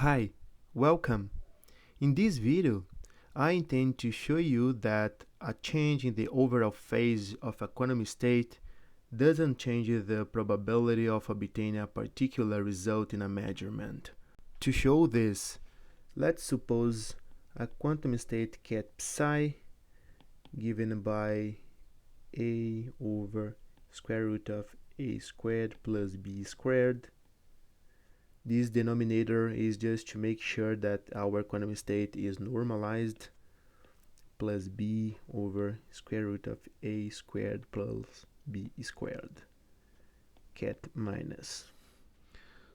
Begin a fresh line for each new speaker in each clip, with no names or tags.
Hi, welcome. In this video, I intend to show you that a change in the overall phase of a quantum state doesn't change the probability of obtaining a particular result in a measurement. To show this, let's suppose a quantum state ket psi given by a over square root of a squared plus b squared. This denominator is just to make sure that our quantum state is normalized, plus b over square root of a squared plus b squared, ket minus.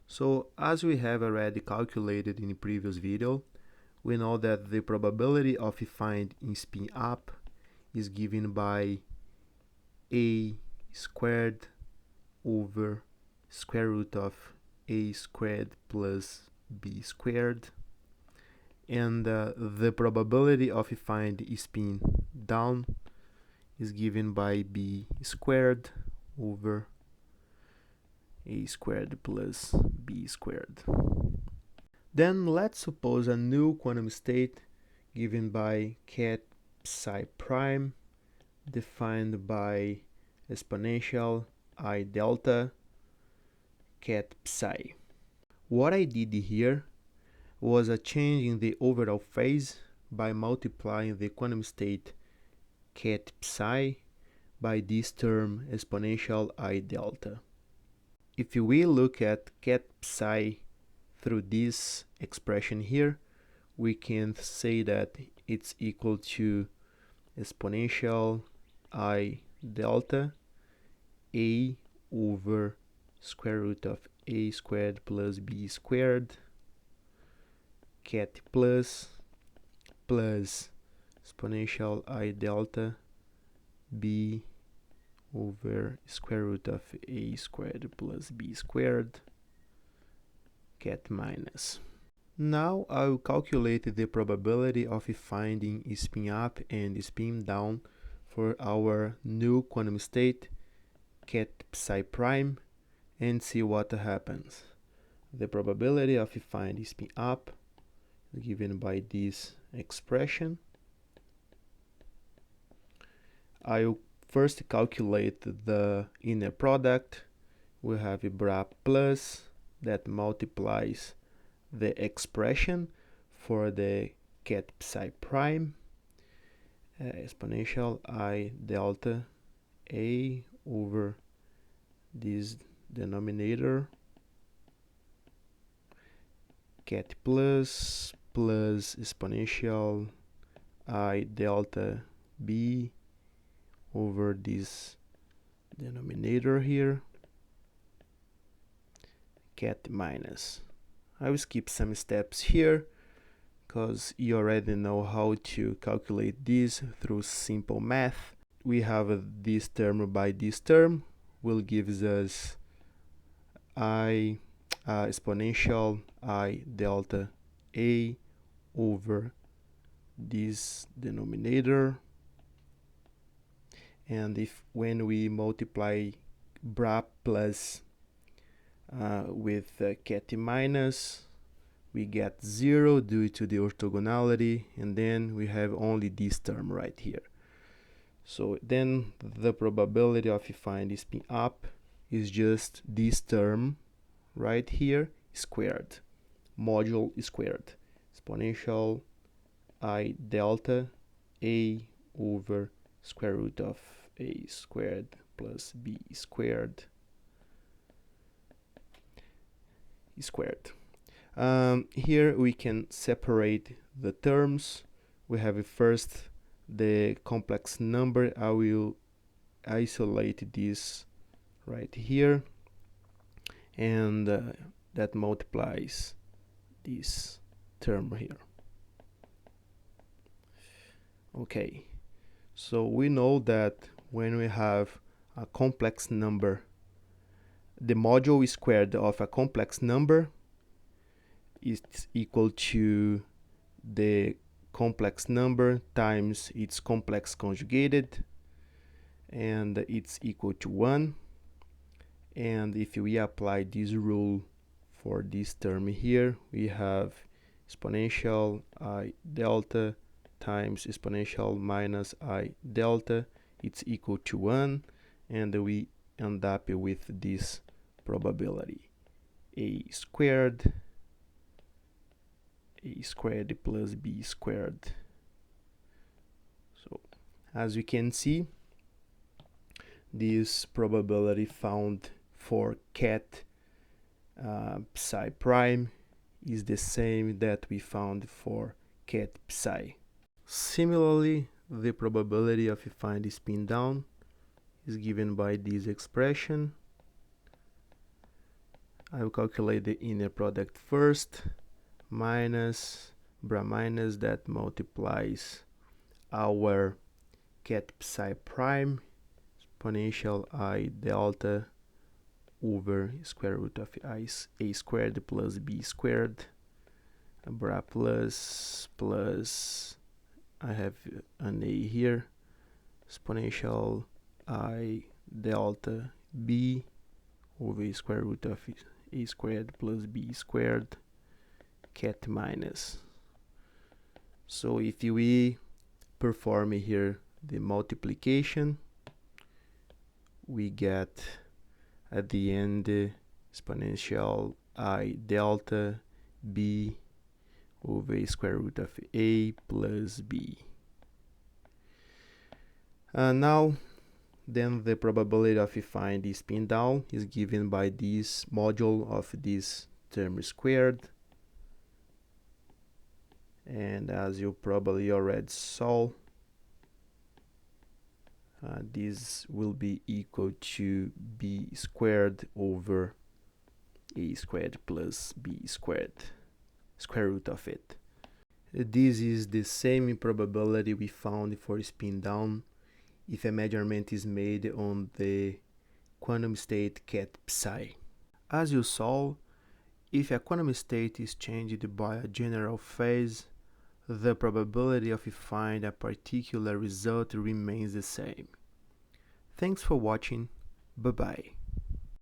So as we have already calculated in the previous video, we know that the probability of finding spin up is given by a squared over square root of a squared plus b squared, and the probability of finding spin down is given by b squared over a squared plus b squared. Then let's suppose a new quantum state given by ket psi prime defined by exponential I delta ket psi. What I did here was a change in the overall phase by multiplying the quantum state ket psi by this term exponential I delta. If we look at ket psi through this expression here, we can say that it's equal to exponential I delta a over square root of a squared plus b squared ket plus exponential I delta b over square root of a squared plus b squared ket minus. Now I will calculate the probability of finding spin up and spin down for our new quantum state ket psi prime and see what happens. The probability of finding spin up is given by this expression. I will first calculate the inner product. We have a Bra plus that multiplies the expression for the ket psi prime, exponential I delta a over this denominator ket plus exponential I delta b over this denominator here ket minus. I will skip some steps here because you already know how to calculate this through simple math. We have this term by this term will gives us I exponential I delta a over this denominator, and if when we multiply Bra plus with ket minus, we get 0 due to the orthogonality, and then we have only this term right here. So then the probability of finding spin up is just this term right here squared, module squared, exponential I delta a over square root of a squared plus b squared squared. Here we can separate the terms. We have first the complex number. I will isolate this right here, and that multiplies this term here. Okay, so we know that when we have a complex number, the module squared of a complex number is equal to the complex number times its complex conjugated, and it's equal to 1. And if we apply this rule for this term here, we have exponential I delta times exponential minus I delta. It's equal to 1, and we end up with this probability. A squared plus b squared. So as we can see, this probability found for ket psi prime is the same that we found for ket psi. Similarly, the probability of finding spin down is given by this expression. I will calculate the inner product first, minus bra minus that multiplies our ket psi prime exponential I delta over square root of a squared plus b squared, bra plus I have an a here, exponential I delta b over square root of a squared plus b squared, ket minus. So if we perform here the multiplication, we get at the end exponential I delta b over square root of a plus b. Now then the probability of finding spin down is given by this module of this term squared, and as you probably already saw, this will be equal to b squared over a squared plus b squared, square root of it. This is the same probability we found for spin down if a measurement is made on the quantum state ket psi. As you saw, if a quantum state is changed by a general phase, the probability of finding a particular result remains the same. Thanks for watching. Bye bye.